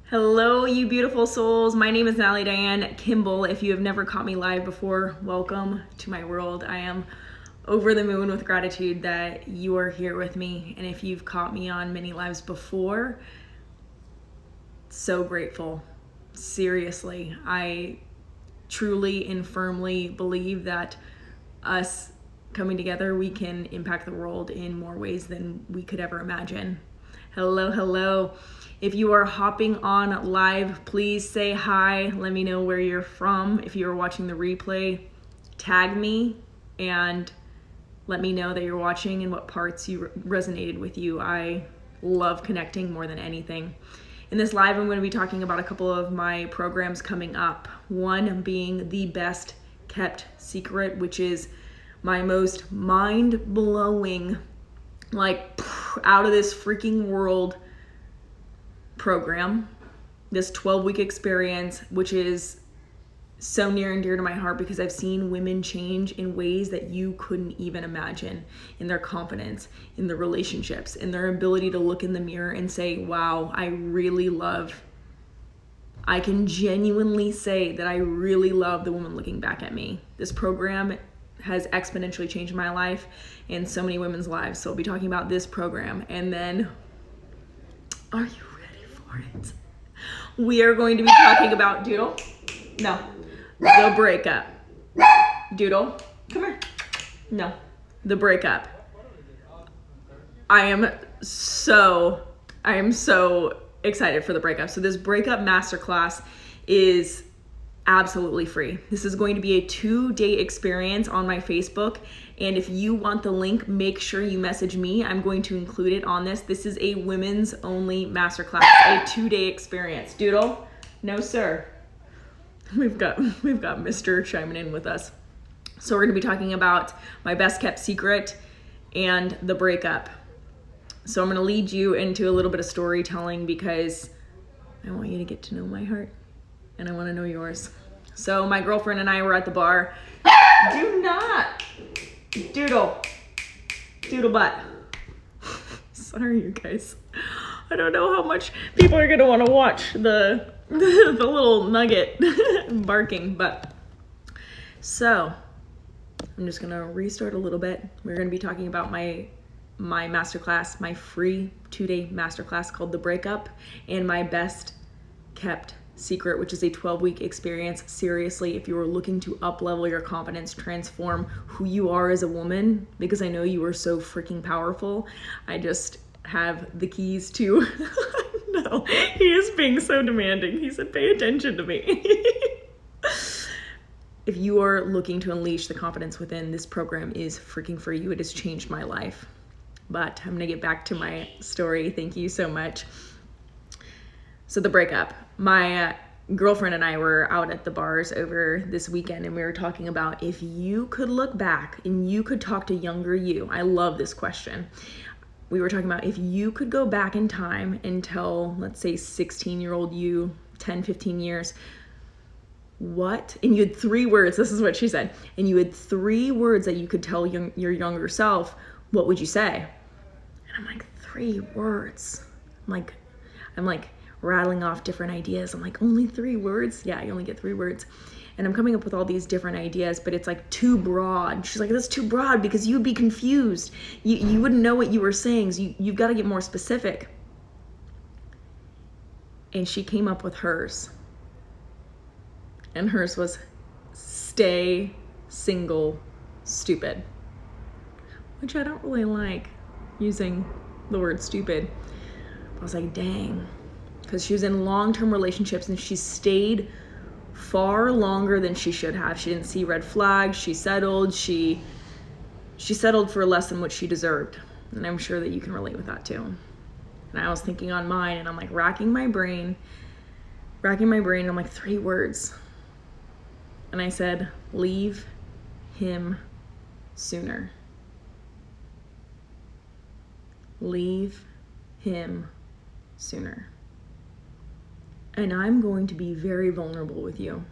Hello, you beautiful souls. My name is Natalie Diane Kimball. If you have never caught me live before, welcome to my world. I am over the moon with gratitude that you are here with me. And if you've caught me on many lives before, so grateful. Seriously, I truly and firmly believe that us coming together, we can impact the world in more ways than we could ever imagine. Hello, hello. If you are hopping on live, please say hi. Let me know where you're from. If you are watching the replay, tag me and let me know that you're watching and what parts resonated with you. I love connecting more than anything. In this live, I'm going to be talking about a couple of my programs coming up. One being The Best Kept Secret, which is my most mind-blowing, like out of this freaking world program, this 12-week experience, which is so near and dear to my heart because I've seen women change in ways that you couldn't even imagine, in their confidence, in their relationships, in their ability to look in the mirror and say, wow, I can genuinely say that I really love the woman looking back at me. This program has exponentially changed my life and so many women's lives. So I'll be talking about this program. And then, are you ready for it? We are going to be talking about Doodle. No, the breakup. Doodle, come here. No, the breakup. I am so excited for the breakup. So this breakup masterclass is absolutely free. This is going to be a 2-day experience on my Facebook. And if you want the link, make sure you message me. I'm going to include it on this. This is a women's only masterclass, a 2-day experience. Doodle? No, sir. We've got Mr. chiming in with us. So we're going to be talking about my best kept secret and the breakup. So I'm going to lead you into a little bit of storytelling because I want you to get to know my heart and I want to know yours. So my girlfriend and I were at the bar. Do not doodle butt. Sorry, you guys. I don't know how much people are going to want to watch the little nugget barking, but so I'm just going to restart a little bit. We're going to be talking about my masterclass, my free 2-day masterclass called The Breakup, and my best kept secret, which is a 12-week experience. Seriously, if you are looking to up-level your confidence, transform who you are as a woman, because I know you are so freaking powerful. I just have the keys to no, he is being so demanding. He said, pay attention to me. If you are looking to unleash the confidence within, this program is freaking for you. It has changed my life. But I'm gonna get back to my story. Thank you so much. So the breakup. My girlfriend and I were out at the bars over this weekend and we were talking about if you could look back and you could talk to younger you. I love this question. We were talking about if you could go back in time and tell, let's say 16-year-old you, 10, 15 years, what? And you had 3 words. This is what she said. And you had 3 words that you could tell your younger self. What would you say? And I'm like, 3 words. I'm like rattling off different ideas. I'm like, only 3 words? Yeah, you only get 3 words. And I'm coming up with all these different ideas, but it's like too broad. She's like, that's too broad because you'd be confused. You wouldn't know what you were saying. So you've got to get more specific. And she came up with hers. And hers was stay single, stupid. Which I don't really like using the word stupid. I was like, dang. Because she was in long-term relationships and she stayed far longer than she should have. She didn't see red flags. She settled. She settled for less than what she deserved. And I'm sure that you can relate with that too. And I was thinking on mine and I'm like racking my brain. I'm like 3 words. And I said, leave him sooner. Leave him sooner. And I'm going to be very vulnerable with you.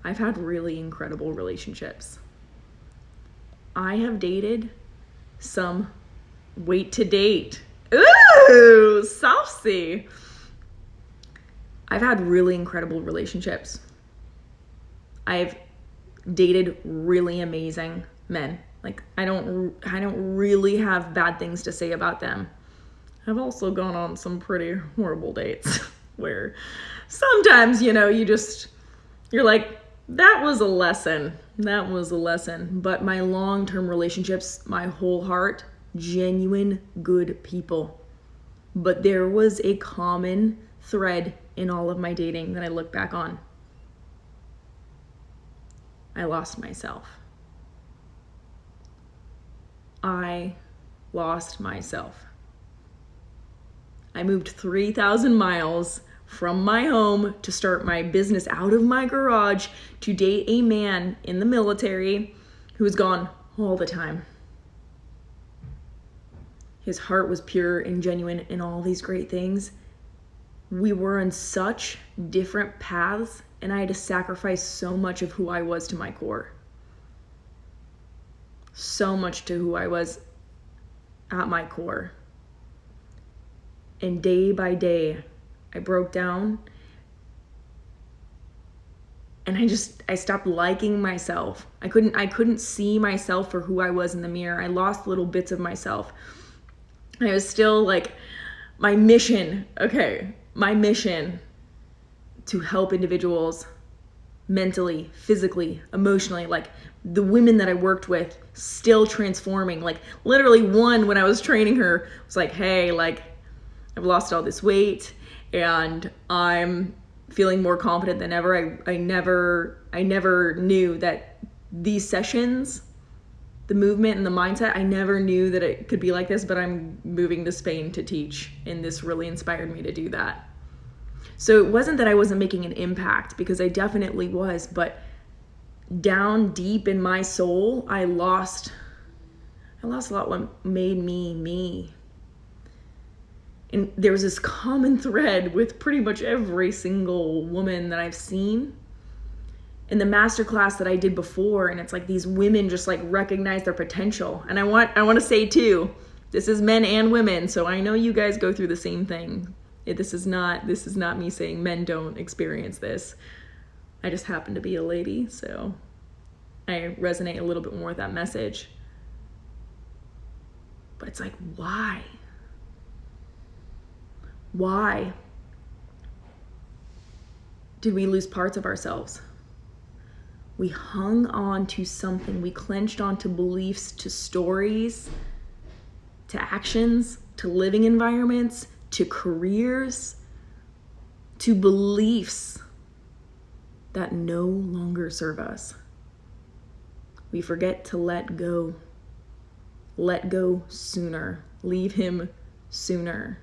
I've had really incredible relationships. I have dated some wait to date. Ooh, saucy. I've had really incredible relationships. I've dated really amazing men. Like, I don't really have bad things to say about them. I've also gone on some pretty horrible dates where sometimes, you're like, that was a lesson. That was a lesson. But my long-term relationships, my whole heart, genuine good people. But there was a common thread in all of my dating that I look back on. I lost myself. I lost myself. I moved 3,000 miles from my home to start my business out of my garage to date a man in the military who was gone all the time. His heart was pure and genuine and all these great things. We were on such different paths, and I had to sacrifice so much of who I was to my core. So much to who I was at my core. And day by day, I broke down, and I stopped liking myself. I couldn't see myself for who I was in the mirror. I lost little bits of myself. I was still like, my mission to help individuals mentally, physically, emotionally, like the women that I worked with, still transforming. Like, literally, one, when I was training her, was like, hey, like, I've lost all this weight and I'm feeling more confident than ever. I never knew that these sessions, the movement and the mindset, I never knew that it could be like this, but I'm moving to Spain to teach, and this really inspired me to do that. So it wasn't that I wasn't making an impact, because I definitely was, but down deep in my soul, I lost a lot what made me me. And there was this common thread with pretty much every single woman that I've seen in the masterclass that I did before. And it's like these women just like recognize their potential. And I want to say too, this is men and women. So I know you guys go through the same thing. This is not me saying men don't experience this. I just happen to be a lady, so I resonate a little bit more with that message. But it's like, why? Why did we lose parts of ourselves? We hung on to something. We clenched onto beliefs, to stories, to actions, to living environments, to careers, to beliefs that no longer serve us. We forget to let go. Let go sooner. Leave him sooner.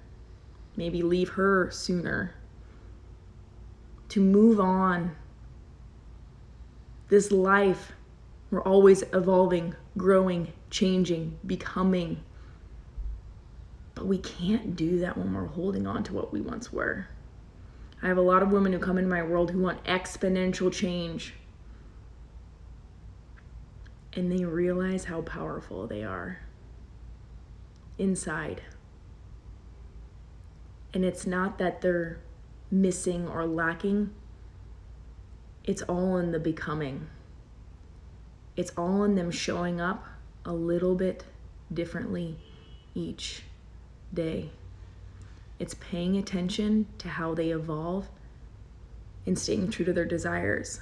Maybe leave her sooner. To move on. This life, we're always evolving, growing, changing, becoming. But we can't do that when we're holding on to what we once were. I have a lot of women who come into my world who want exponential change. And they realize how powerful they are inside. And it's not that they're missing or lacking. It's all in the becoming. It's all in them showing up a little bit differently each day. It's paying attention to how they evolve and staying true to their desires.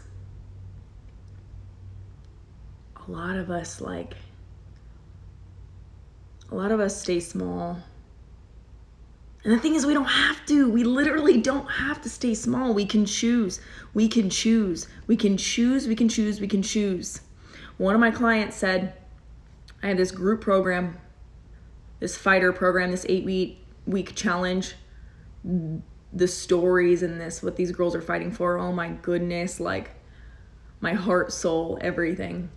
A lot of us stay small. And the thing is, we don't have to. We literally don't have to stay small. We can choose. We can choose. We can choose. We can choose. We can choose. One of my clients said, I had this group program, this fighter program, this 8-week challenge. The stories in this, what these girls are fighting for, oh my goodness, like my heart, soul, everything.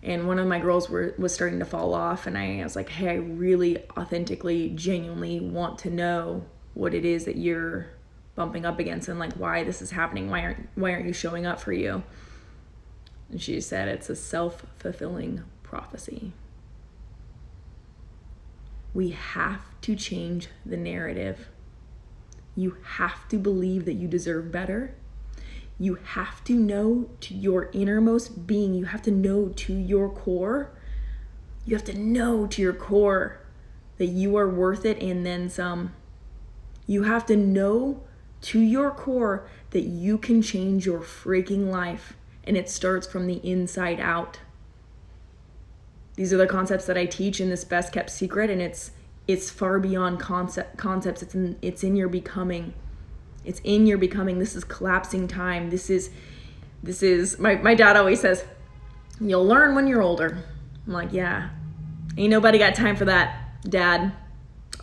And one of my girls was starting to fall off, and I was like, hey, I really authentically, genuinely want to know what it is that you're bumping up against and like why this is happening. Why aren't you showing up for you? And she said it's a self-fulfilling prophecy. We have to change the narrative. You have to believe that you deserve better. You have to know to your innermost being, you have to know to your core, you have to know to your core that you are worth it and then some. You have to know to your core that you can change your freaking life, and it starts from the inside out. These are the concepts that I teach in this Best Kept Secret, and it's far beyond concepts. It's in your becoming. It's in your becoming. This is collapsing time. This is my dad always says, you'll learn when you're older. I'm like, yeah, ain't nobody got time for that, Dad.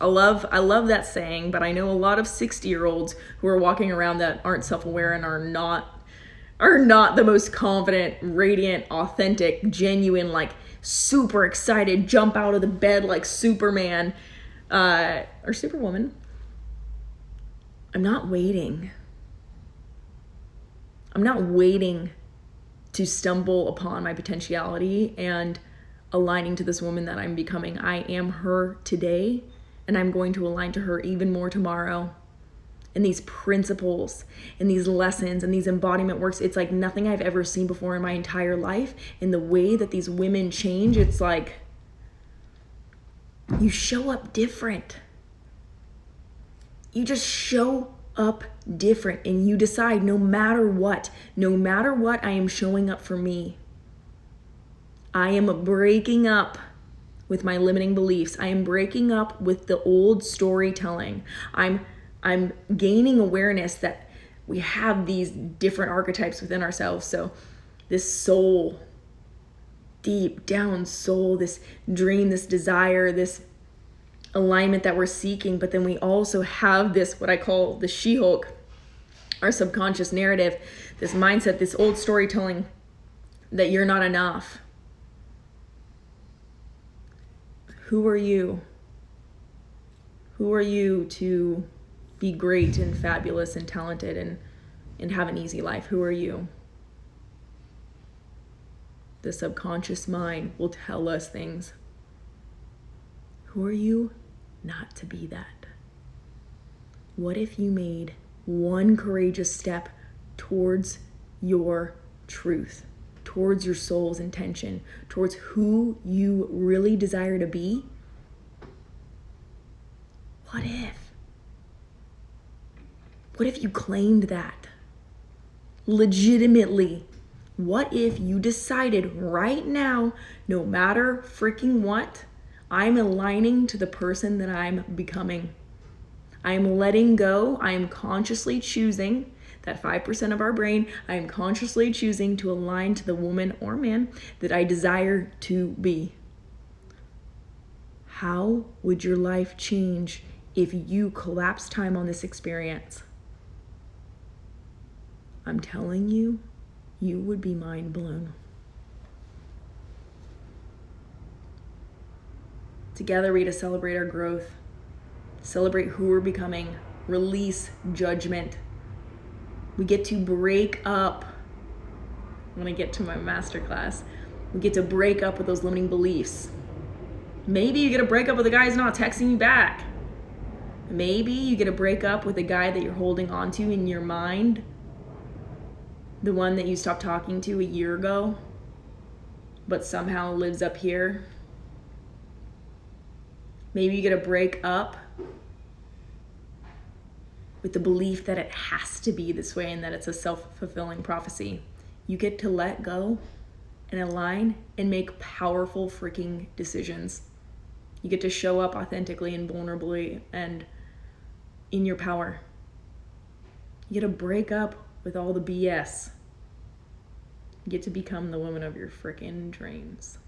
I love that saying, but I know a lot of 60-year-olds who are walking around that aren't self-aware and are not the most confident, radiant, authentic, genuine, like super excited, jump out of the bed like Superman or Superwoman. I'm not waiting to stumble upon my potentiality and aligning to this woman that I'm becoming. I am her today, and I'm going to align to her even more tomorrow. And these principles and these lessons and these embodiment works, it's like nothing I've ever seen before in my entire life. And the way that these women change, it's like you show up different. You just show up different, and you decide no matter what, I am showing up for me. I am breaking up with my limiting beliefs. I am breaking up with the old storytelling. I'm gaining awareness that we have these different archetypes within ourselves. So this soul, deep down soul, this dream, this desire, this alignment that we're seeking, but then we also have this, what I call the She-Hulk, our subconscious narrative, this mindset, this old storytelling that you're not enough. Who are you? Who are you to be great and fabulous and talented and have an easy life? Who are you? The subconscious mind will tell us things. Who are you not to be that? What if you made one courageous step towards your truth, towards your soul's intention, towards who you really desire to be? What if? What if you claimed that? Legitimately. What if you decided right now, no matter freaking what, I'm aligning to the person that I'm becoming. I'm letting go. I am consciously choosing that 5% of our brain. I am consciously choosing to align to the woman or man that I desire to be. How would your life change if you collapse time on this experience? I'm telling you, you would be mind blown. Together, we get to celebrate our growth, celebrate who we're becoming, release judgment. We get to break up. When I get to my masterclass, we get to break up with those limiting beliefs. Maybe you get to break up with a guy who's not texting you back. Maybe you get to break up with a guy that you're holding on to in your mind, the one that you stopped talking to a year ago, but somehow lives up here. Maybe you get to break up with the belief that it has to be this way and that it's a self-fulfilling prophecy. You get to let go and align and make powerful freaking decisions. You get to show up authentically and vulnerably and in your power. You get to break up with all the BS. You get to become the woman of your freaking dreams.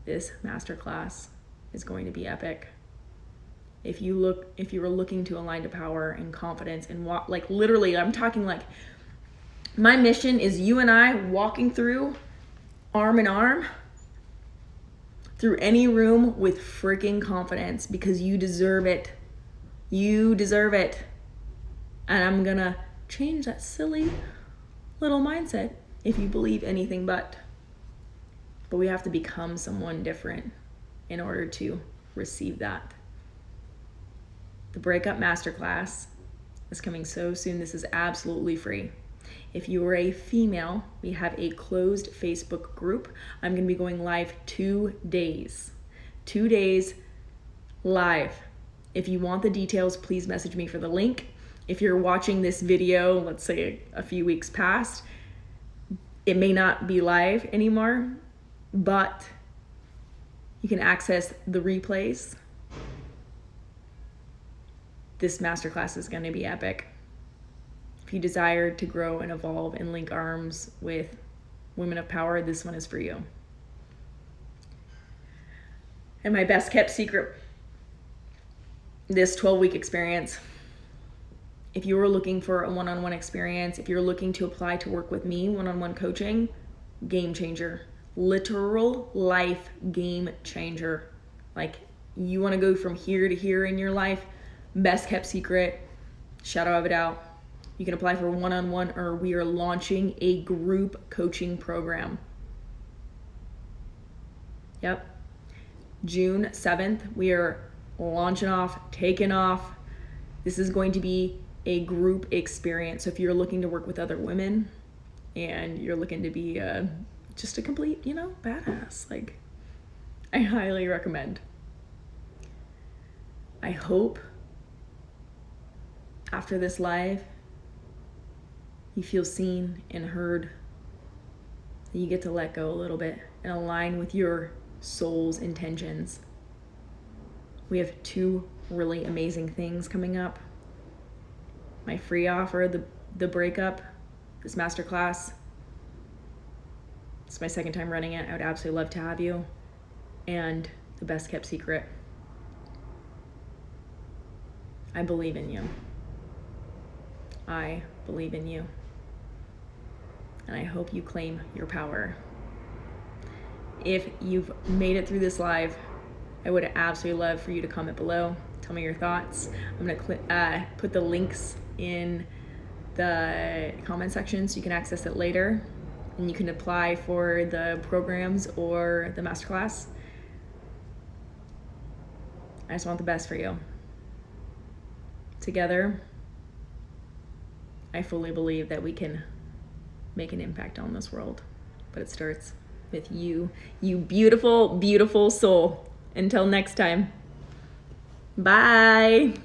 This masterclass is going to be epic. If you were looking to align to power and confidence and walk, like literally, I'm talking like my mission is you and I walking through arm in arm through any room with freaking confidence, because you deserve it. You deserve it. And I'm gonna change that silly little mindset if you believe anything but we have to become someone different in order to receive that. The Breakup Masterclass is coming so soon. This is absolutely free. If you are a female, we have a closed Facebook group. I'm going to be going live 2 days. 2 days live. If you want the details, please message me for the link. If you're watching this video, let's say a few weeks past, it may not be live anymore, but you can access the replays. This masterclass is going to be epic. If you desire to grow and evolve and link arms with women of power, this one is for you. And my best kept secret, this 12-week experience. If you are looking for a one-on-one experience, if you're looking to apply to work with me, one-on-one coaching, game changer. Literal life game changer. Like, you want to go from here to here in your life, best kept secret, shadow of a doubt. You can apply for one-on-one, or we are launching a group coaching program. Yep. June 7th, we are launching off, taking off. This is going to be a group experience. So if you're looking to work with other women and you're looking to be just a complete, badass, like, I highly recommend. I hope after this live, you feel seen and heard, that you get to let go a little bit and align with your soul's intentions. We have 2 really amazing things coming up. My free offer, the breakup, this masterclass. It's my 2nd time running it. I would absolutely love to have you. And the best kept secret. I believe in you. I believe in you. And I hope you claim your power. If you've made it through this live, I would absolutely love for you to comment below. Tell me your thoughts. I'm going to put the links in the comment section so you can access it later. And you can apply for the programs or the masterclass. I just want the best for you. Together, I fully believe that we can make an impact on this world. But it starts with you, you beautiful, beautiful soul. Until next time. Bye.